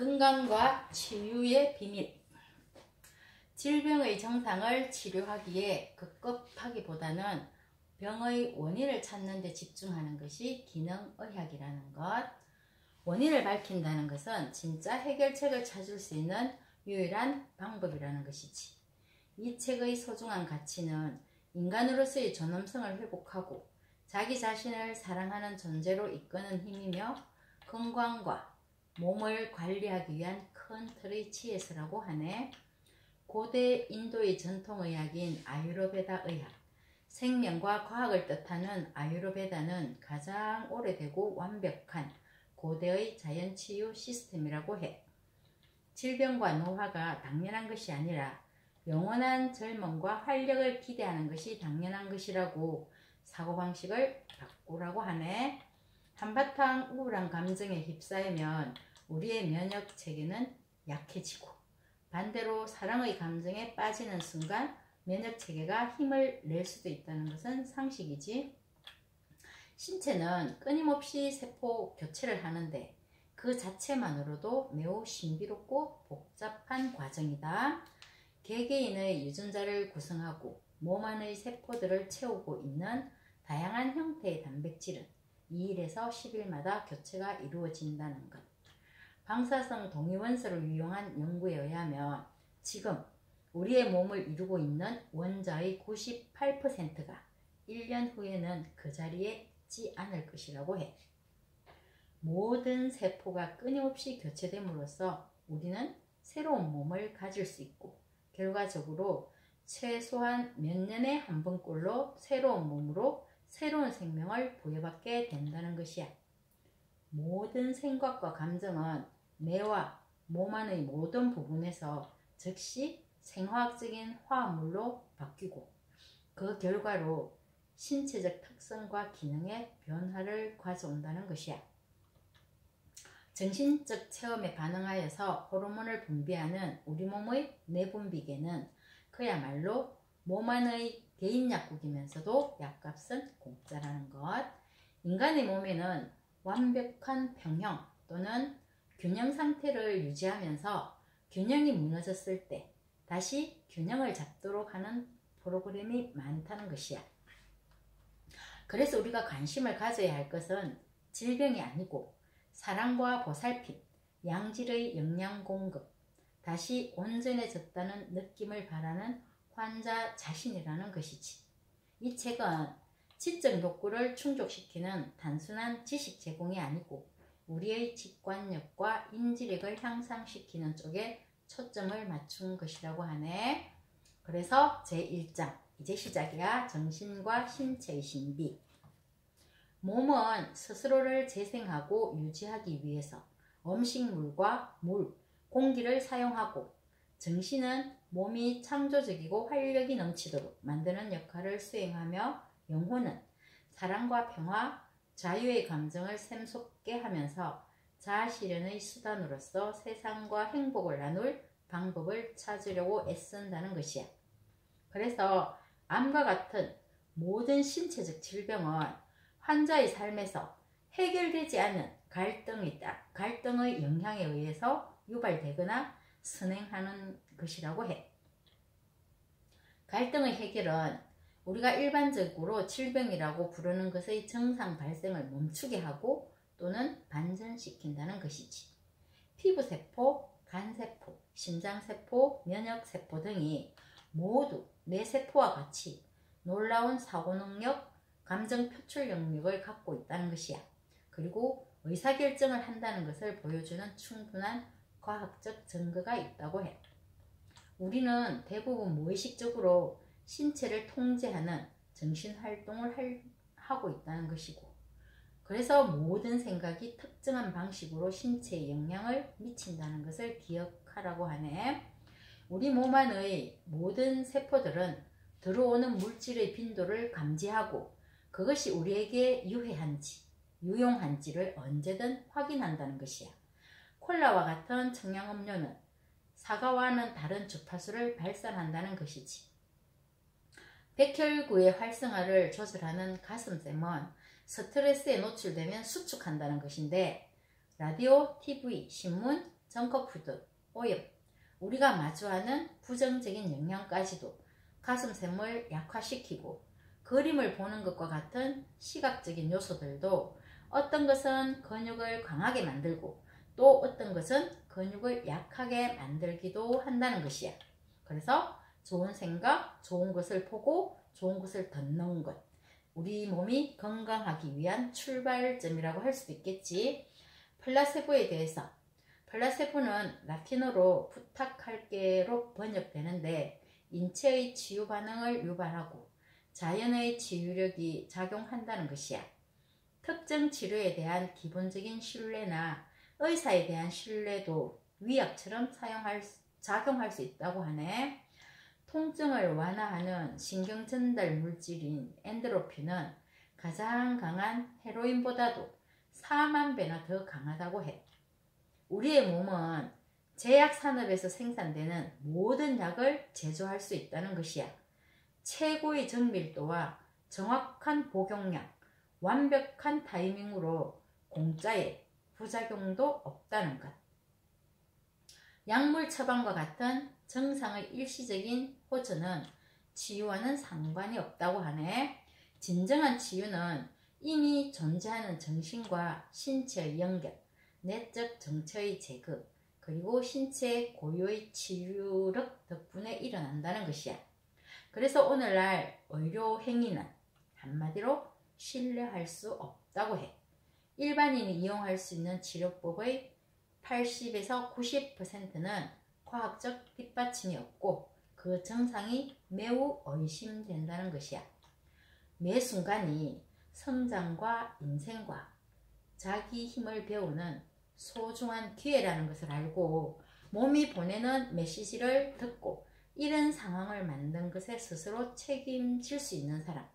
건강과 치유의 비밀. 질병의 증상을 치료하기에 급급하기보다는 병의 원인을 찾는 데 집중하는 것이 기능의학이라는 것. 원인을 밝힌다는 것은 진짜 해결책을 찾을 수 있는 유일한 방법이라는 것이지. 이 책의 소중한 가치는 인간으로서의 존엄성을 회복하고 자기 자신을 사랑하는 존재로 이끄는 힘이며 건강과 몸을 관리하기 위한 큰 틀의 지혜서라고 하네. 고대 인도의 전통의학인 아유르베다 의학, 생명과 과학을 뜻하는 아유르베다는 가장 오래되고 완벽한 고대의 자연치유 시스템이라고 해. 질병과 노화가 당연한 것이 아니라 영원한 젊음과 활력을 기대하는 것이 당연한 것이라고 사고방식을 바꾸라고 하네. 한바탕 우울한 감정에 휩싸이면 우리의 면역체계는 약해지고 반대로 사랑의 감정에 빠지는 순간 면역체계가 힘을 낼 수도 있다는 것은 상식이지. 신체는 끊임없이 세포 교체를 하는데 그 자체만으로도 매우 신비롭고 복잡한 과정이다. 개개인의 유전자를 구성하고 몸 안의 세포들을 채우고 있는 다양한 형태의 단백질은 2일에서 10일마다 교체가 이루어진다는 것. 방사성 동위원소를 이용한 연구에 의하면 지금 우리의 몸을 이루고 있는 원자의 98%가 1년 후에는 그 자리에 있지 않을 것이라고 해. 모든 세포가 끊임없이 교체됨으로써 우리는 새로운 몸을 가질 수 있고 결과적으로 최소한 몇 년에 한 번꼴로 새로운 몸으로 새로운 생명을 부여받게 된다는 것이야. 모든 생각과 감정은 뇌와 몸 안의 모든 부분에서 즉시 생화학적인 화합물로 바뀌고 그 결과로 신체적 특성과 기능의 변화를 가져온다는 것이야. 정신적 체험에 반응하여서 호르몬을 분비하는 우리 몸의 뇌분비계는 그야말로 몸 안의 개인 약국이면서도 약값은 공짜라는 것. 인간의 몸에는 완벽한 평형 또는 균형 상태를 유지하면서 균형이 무너졌을 때 다시 균형을 잡도록 하는 프로그램이 많다는 것이야. 그래서 우리가 관심을 가져야 할 것은 질병이 아니고 사랑과 보살핌, 양질의 영양 공급, 다시 온전해졌다는 느낌을 바라는 환자 자신이라는 것이지. 이 책은 지적 욕구를 충족시키는 단순한 지식 제공이 아니고 우리의 직관력과 인지력을 향상시키는 쪽에 초점을 맞춘 것이라고 하네. 그래서 제1장 이제 시작이야. 정신과 신체의 신비. 몸은 스스로를 재생하고 유지하기 위해서 음식물과 물, 공기를 사용하고 정신은 몸이 창조적이고 활력이 넘치도록 만드는 역할을 수행하며 영혼은 사랑과 평화, 자유의 감정을 샘솟게 하면서 자아실현의 수단으로서 세상과 행복을 나눌 방법을 찾으려고 애쓴다는 것이야. 그래서 암과 같은 모든 신체적 질병은 환자의 삶에서 해결되지 않은 갈등의 영향에 의해서 유발되거나 선행하는 것이라고 해. 갈등의 해결은 우리가 일반적으로 질병이라고 부르는 것의 정상 발생을 멈추게 하고 또는 반전시킨다는 것이지. 피부세포, 간세포, 심장세포, 면역세포 등이 모두 뇌세포와 같이 놀라운 사고능력, 감정 표출 영역을 갖고 있다는 것이야. 그리고 의사결정을 한다는 것을 보여주는 충분한 과학적 증거가 있다고 해. 우리는 대부분 무의식적으로 신체를 통제하는 정신활동을 하고 있다는 것이고 그래서 모든 생각이 특정한 방식으로 신체에 영향을 미친다는 것을 기억하라고 하네. 우리 몸 안의 모든 세포들은 들어오는 물질의 빈도를 감지하고 그것이 우리에게 유해한지 유용한지를 언제든 확인한다는 것이야. 콜라와 같은 청량음료는 사과와는 다른 주파수를 발산한다는 것이지. 백혈구의 활성화를 조절하는 가슴샘은 스트레스에 노출되면 수축한다는 것인데 라디오, TV, 신문, 정크푸드, 오염, 우리가 마주하는 부정적인 영향까지도 가슴샘을 약화시키고 그림을 보는 것과 같은 시각적인 요소들도 어떤 것은 근육을 강하게 만들고 또 어떤 것은 근육을 약하게 만들기도 한다는 것이야. 그래서 좋은 생각, 좋은 것을 보고 좋은 것을 듣는 것, 우리 몸이 건강하기 위한 출발점이라고 할 수도 있겠지. 플라세보에 대해서, 플라세보는 라틴어로 부탁할게로 번역되는데 인체의 치유 반응을 유발하고 자연의 치유력이 작용한다는 것이야. 특정 치료에 대한 기본적인 신뢰나 의사에 대한 신뢰도 위약처럼 작용할 수 있다고 하네. 통증을 완화하는 신경전달 물질인 엔도르핀은 가장 강한 헤로인보다도 4만 배나 더 강하다고 해. 우리의 몸은 제약산업에서 생산되는 모든 약을 제조할 수 있다는 것이야. 최고의 정밀도와 정확한 복용량, 완벽한 타이밍으로 공짜에 부작용도 없다는 것. 약물 처방과 같은 증상의 일시적인 호전은 치유와는 상관이 없다고 하네. 진정한 치유는 이미 존재하는 정신과 신체의 연결, 내적 정체의 제거, 그리고 신체 고유의 치유력 덕분에 일어난다는 것이야. 그래서 오늘날 의료 행위는 한마디로 신뢰할 수 없다고 해. 일반인이 이용할 수 있는 치료법의 80에서 90%는 과학적 뒷받침이 없고 그 증상이 매우 의심된다는 것이야. 매 순간이 성장과 인생과 자기 힘을 배우는 소중한 기회라는 것을 알고 몸이 보내는 메시지를 듣고 이런 상황을 만든 것에 스스로 책임질 수 있는 사람,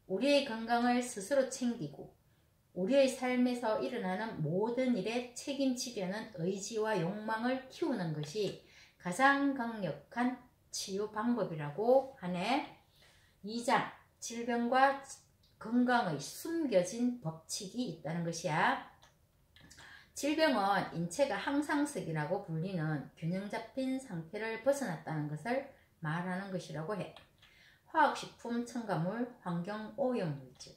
우리의 건강을 스스로 챙기고 우리의 삶에서 일어나는 모든 일에 책임지려는 의지와 욕망을 키우는 것이 가장 강력한 치유 방법이라고 하네. 2장, 질병과 건강의 숨겨진 법칙이 있다는 것이야. 질병은 인체가 항상성이라고 불리는 균형 잡힌 상태를 벗어났다는 것을 말하는 것이라고 해. 화학식품 첨가물, 환경오염물질,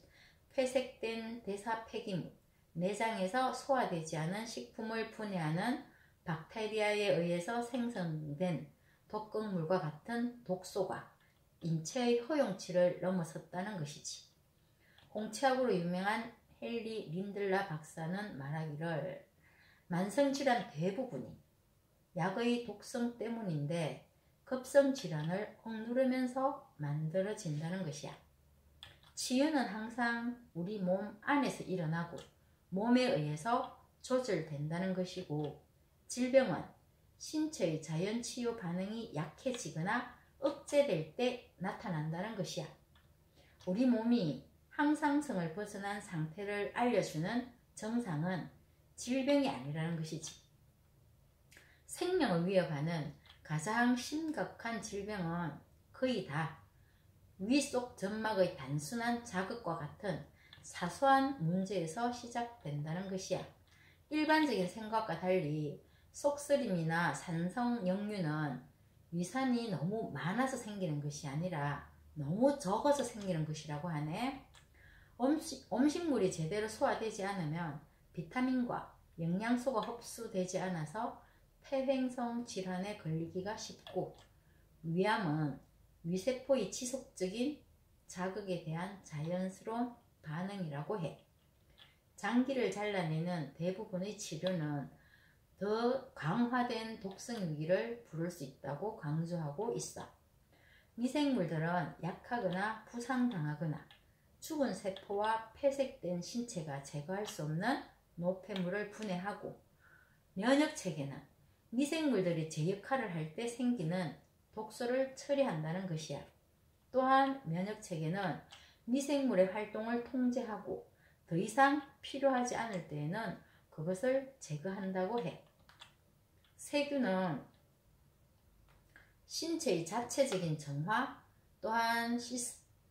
폐색된 대사 폐기물, 내장에서 소화되지 않은 식품을 분해하는 박테리아에 의해서 생성된 독극물과 같은 독소가 인체의 허용치를 넘어섰다는 것이지. 홍채약으로 유명한 헨리 린들라 박사는 말하기를 만성질환 대부분이 약의 독성 때문인데 급성질환을 억누르면서 만들어진다는 것이야. 치유는 항상 우리 몸 안에서 일어나고 몸에 의해서 조절된다는 것이고 질병은 신체의 자연치유 반응이 약해지거나 억제될 때 나타난다는 것이야. 우리 몸이 항상성을 벗어난 상태를 알려주는 정상은 질병이 아니라는 것이지. 생명을 위협하는 가장 심각한 질병은 거의 다 위 속 점막의 단순한 자극과 같은 사소한 문제에서 시작된다는 것이야. 일반적인 생각과 달리 속쓰림이나 산성역류는 위산이 너무 많아서 생기는 것이 아니라 너무 적어서 생기는 것이라고 하네. 음식물이 제대로 소화되지 않으면 비타민과 영양소가 흡수되지 않아서 폐횡성 질환에 걸리기가 쉽고, 위암은 위세포의 지속적인 자극에 대한 자연스러운 반응이라고 해. 장기를 잘라내는 대부분의 치료는 더 강화된 독성 위기를 부를 수 있다고 강조하고 있어. 미생물들은 약하거나 부상당하거나 죽은 세포와 폐색된 신체가 제거할 수 없는 노폐물을 분해하고, 면역체계는 미생물들이 제 역할을 할 때 생기는 독소를 처리한다는 것이야. 또한 면역체계는 미생물의 활동을 통제하고 더 이상 필요하지 않을 때에는 그것을 제거한다고 해. 세균은 신체의 자체적인 정화, 또한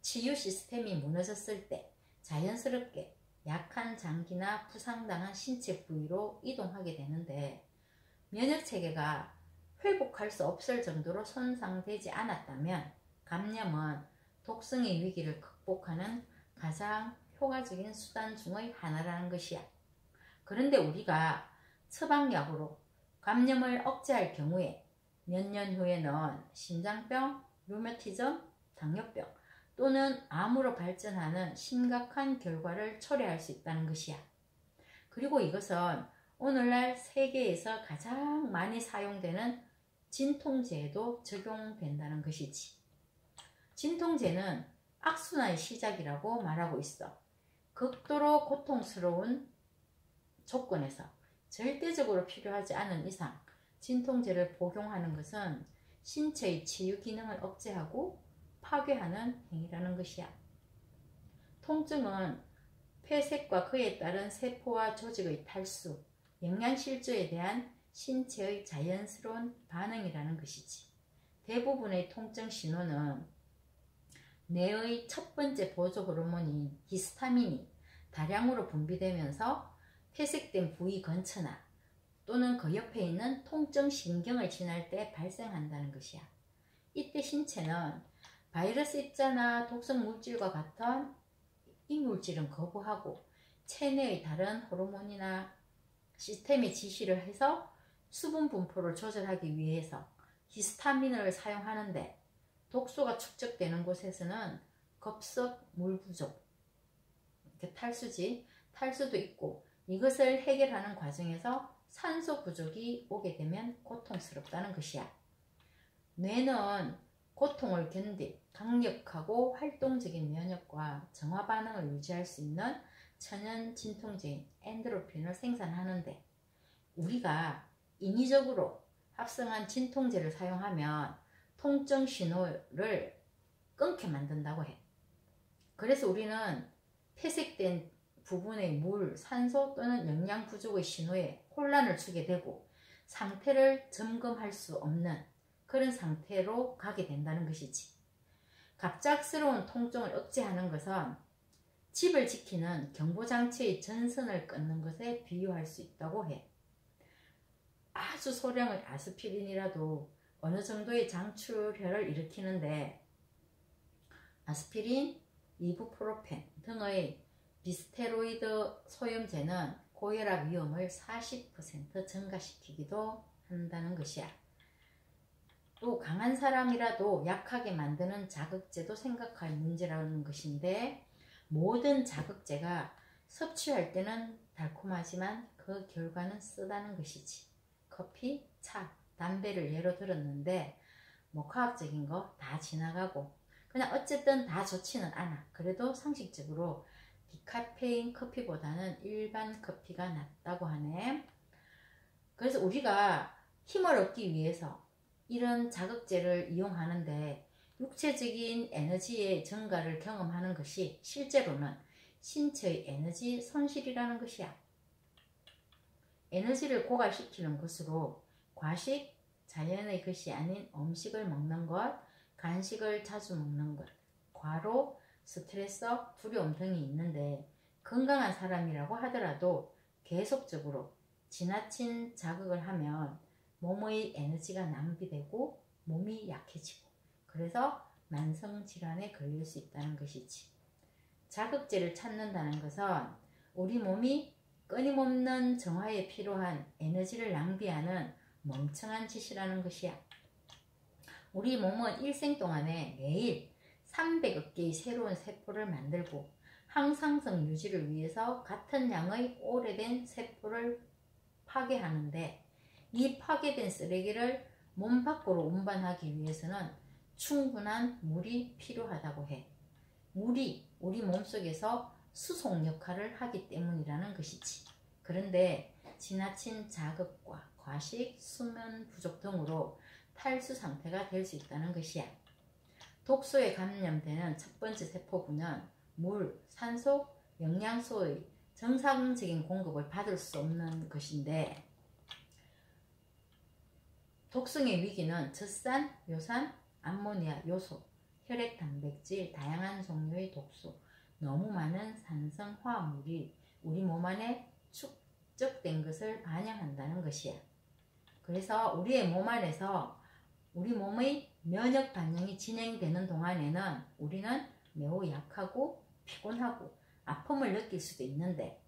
치유 시스템이 무너졌을 때 자연스럽게 약한 장기나 부상당한 신체 부위로 이동하게 되는데, 면역체계가 회복할 수 없을 정도로 손상되지 않았다면 감염은 독성의 위기를 극복하는 가장 효과적인 수단 중의 하나라는 것이야. 그런데 우리가 처방약으로 감염을 억제할 경우에 몇 년 후에는 심장병, 류마티즘, 당뇨병 또는 암으로 발전하는 심각한 결과를 초래할 수 있다는 것이야. 그리고 이것은 오늘날 세계에서 가장 많이 사용되는 진통제에도 적용된다는 것이지. 진통제는 악순환의 시작이라고 말하고 있어. 극도로 고통스러운 조건에서 절대적으로 필요하지 않은 이상 진통제를 복용하는 것은 신체의 치유 기능을 억제하고 파괴하는 행위라는 것이야. 통증은 폐색과 그에 따른 세포와 조직의 탈수, 영양실조에 대한 신체의 자연스러운 반응이라는 것이지. 대부분의 통증 신호는 뇌의 첫 번째 보조 호르몬인 히스타민이 다량으로 분비되면서 폐색된 부위 근처나 또는 그 옆에 있는 통증 신경을 지날 때 발생한다는 것이야. 이때 신체는 바이러스 입자나 독성 물질과 같은 이 물질은 거부하고 체내의 다른 호르몬이나 시스템에 지시를 해서 수분 분포를 조절하기 위해서 히스타민을 사용하는데, 독소가 축적되는 곳에서는 급속 물 부족, 탈수도 있고, 이것을 해결하는 과정에서 산소 부족이 오게 되면 고통스럽다는 것이야. 뇌는 고통을 견딜 강력하고 활동적인 면역과 정화 반응을 유지할 수 있는 천연 진통제인 엔도르핀을 생산하는데, 우리가 인위적으로 합성한 진통제를 사용하면 통증 신호를 끊게 만든다고 해. 그래서 우리는 폐색된 부분의 물, 산소 또는 영양 부족의 신호에 혼란을 주게 되고 상태를 점검할 수 없는 그런 상태로 가게 된다는 것이지. 갑작스러운 통증을 억제하는 것은 집을 지키는 경보장치의 전선을 끊는 것에 비유할 수 있다고 해. 아주 소량의 아스피린이라도 어느 정도의 장출혈을 일으키는데, 아스피린, 이부프로펜 등의 비스테로이드 소염제는 고혈압 위험을 40% 증가시키기도 한다는 것이야. 또 강한 사람이라도 약하게 만드는 자극제도 생각할 문제라는 것인데, 모든 자극제가 섭취할 때는 달콤하지만 그 결과는 쓰다는 것이지. 커피, 차, 담배를 예로 들었는데 과학적인 거 다 지나가고 그냥 어쨌든 다 좋지는 않아. 그래도 상식적으로 디카페인 커피보다는 일반 커피가 낫다고 하네. 그래서 우리가 힘을 얻기 위해서 이런 자극제를 이용하는데 육체적인 에너지의 증가를 경험하는 것이 실제로는 신체의 에너지 손실이라는 것이야. 에너지를 고갈시키는 것으로 과식, 자연의 것이 아닌 음식을 먹는 것, 간식을 자주 먹는 것, 과로, 스트레스, 두려움 등이 있는데, 건강한 사람이라고 하더라도 계속적으로 지나친 자극을 하면 몸의 에너지가 낭비되고 몸이 약해지고, 그래서 만성질환에 걸릴 수 있다는 것이지. 자극제를 찾는다는 것은 우리 몸이 끊임없는 정화에 필요한 에너지를 낭비하는 멍청한 짓이라는 것이야. 우리 몸은 일생 동안에 매일 300억 개의 새로운 세포를 만들고 항상성 유지를 위해서 같은 양의 오래된 세포를 파괴하는데, 이 파괴된 쓰레기를 몸 밖으로 운반하기 위해서는 충분한 물이 필요하다고 해. 물이 우리 몸속에서 수송 역할을 하기 때문이라는 것이지. 그런데 지나친 자극과 과식, 수면 부족 등으로 탈수 상태가 될 수 있다는 것이야. 독소에 감염되는 첫 번째 세포군은 물, 산소, 영양소의 정상적인 공급을 받을 수 없는 것인데, 독성의 위기는 젖산, 요산, 암모니아, 요소, 혈액 단백질, 다양한 종류의 독소, 너무 많은 산성 화합물이 우리 몸 안에 축적된 것을 반영한다는 것이야. 그래서 우리의 몸 안에서 우리 몸의 면역 반응이 진행되는 동안에는 우리는 매우 약하고 피곤하고 아픔을 느낄 수도 있는데,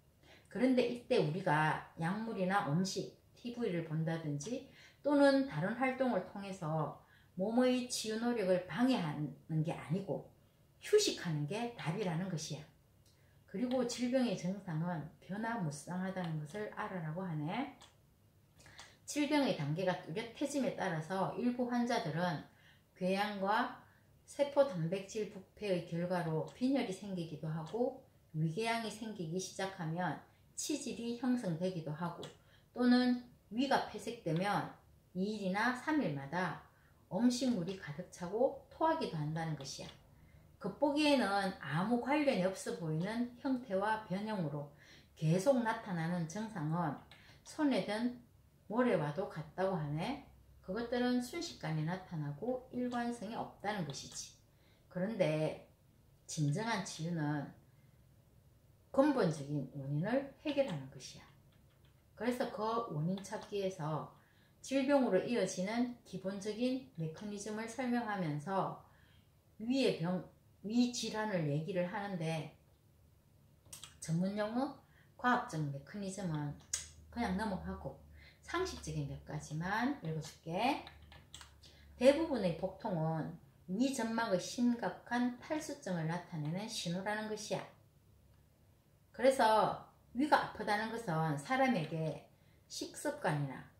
그런데 이때 우리가 약물이나 음식, TV를 본다든지 또는 다른 활동을 통해서 몸의 치유 노력을 방해하는 게 아니고 휴식하는 게 답이라는 것이야. 그리고 질병의 증상은 변화무쌍하다는 것을 알아라고 하네. 질병의 단계가 뚜렷해짐에 따라서 일부 환자들은 궤양과 세포 단백질 부패의 결과로 빈혈이 생기기도 하고, 위궤양이 생기기 시작하면 치질이 형성되기도 하고, 또는 위가 폐색되면 2일이나 3일마다 음식물이 가득 차고 토하기도 한다는 것이야. 겉보기에는 아무 관련이 없어 보이는 형태와 변형으로 계속 나타나는 증상은 손에 든 모래와도 같다고 하네. 그것들은 순식간에 나타나고 일관성이 없다는 것이지. 그런데 진정한 치유는 근본적인 원인을 해결하는 것이야. 그래서 그 원인 찾기에서 질병으로 이어지는 기본적인 메커니즘을 설명하면서 위 질환을 얘기를 하는데, 전문용어 과학적 메커니즘은 그냥 넘어가고 상식적인 몇 가지만 읽어줄게. 대부분의 복통은 위 점막의 심각한 탈수증을 나타내는 신호라는 것이야. 그래서 위가 아프다는 것은 사람에게 식습관이나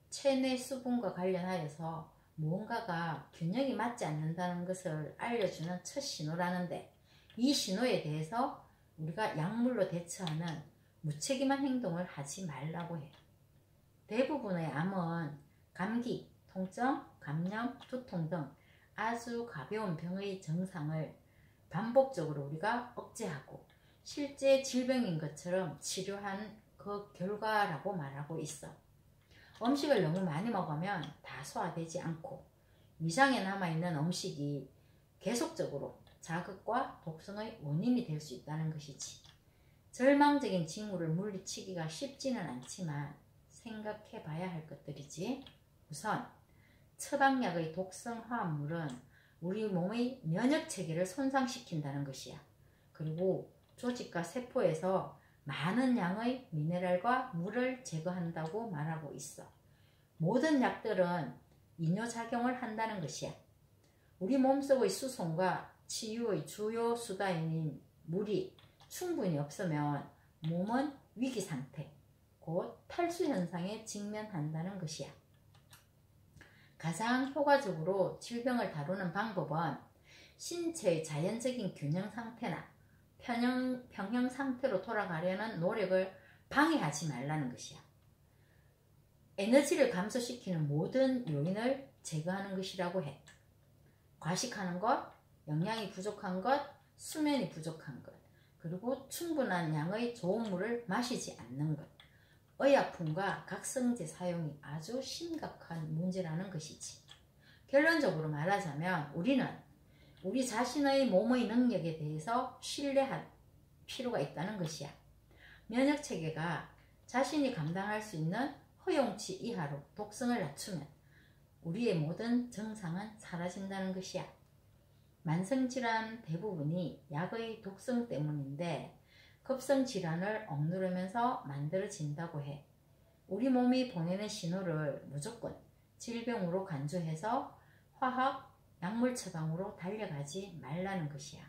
체내 수분과 관련하여서 무언가가 균형이 맞지 않는다는 것을 알려주는 첫 신호라는데, 이 신호에 대해서 우리가 약물로 대처하는 무책임한 행동을 하지 말라고 해. 대부분의 암은 감기, 통증, 감염, 두통 등 아주 가벼운 병의 증상을 반복적으로 우리가 억제하고 실제 질병인 것처럼 치료한 그 결과라고 말하고 있어. 음식을 너무 많이 먹으면 다 소화되지 않고 위장에 남아있는 음식이 계속적으로 자극과 독성의 원인이 될 수 있다는 것이지. 절망적인 징후를 물리치기가 쉽지는 않지만 생각해 봐야 할 것들이지. 우선 처방약의 독성 화합물은 우리 몸의 면역 체계를 손상시킨다는 것이야. 그리고 조직과 세포에서 많은 양의 미네랄과 물을 제거한다고 말하고 있어. 모든 약들은 이뇨작용을 한다는 것이야. 우리 몸속의 수송과 치유의 주요 수단인 물이 충분히 없으면 몸은 위기 상태, 곧 탈수 현상에 직면한다는 것이야. 가장 효과적으로 질병을 다루는 방법은 신체의 자연적인 균형 상태나 평형 상태로 돌아가려는 노력을 방해하지 말라는 것이야. 에너지를 감소시키는 모든 요인을 제거하는 것이라고 해. 과식하는 것, 영양이 부족한 것, 수면이 부족한 것, 그리고 충분한 양의 좋은 물을 마시지 않는 것, 의약품과 각성제 사용이 아주 심각한 문제라는 것이지. 결론적으로 말하자면 우리는 우리 자신의 몸의 능력에 대해서 신뢰할 필요가 있다는 것이야. 면역체계가 자신이 감당할 수 있는 허용치 이하로 독성을 낮추면 우리의 모든 증상은 사라진다는 것이야. 만성질환 대부분이 약의 독성 때문인데 급성질환을 억누르면서 만들어진다고 해. 우리 몸이 보내는 신호를 무조건 질병으로 간주해서 화학, 약물 처방으로 달려가지 말라는 것이야.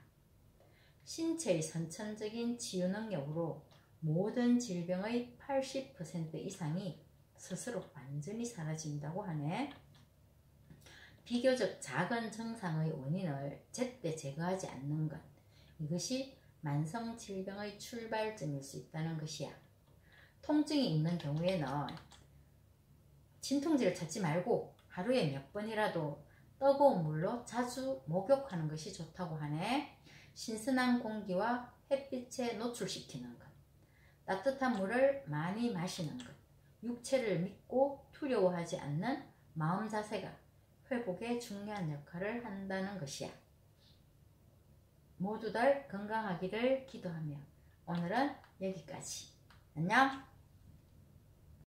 신체의 선천적인 치유 능력으로 모든 질병의 80% 이상이 스스로 완전히 사라진다고 하네. 비교적 작은 증상의 원인을 제때 제거하지 않는 것, 이것이 만성질병의 출발점일 수 있다는 것이야. 통증이 있는 경우에는 진통제를 찾지 말고 하루에 몇 번이라도 뜨거운 물로 자주 목욕하는 것이 좋다고 하네. 신선한 공기와 햇빛에 노출시키는 것, 따뜻한 물을 많이 마시는 것, 육체를 믿고 두려워하지 않는 마음 자세가 회복에 중요한 역할을 한다는 것이야. 모두들 건강하기를 기도하며 오늘은 여기까지. 안녕.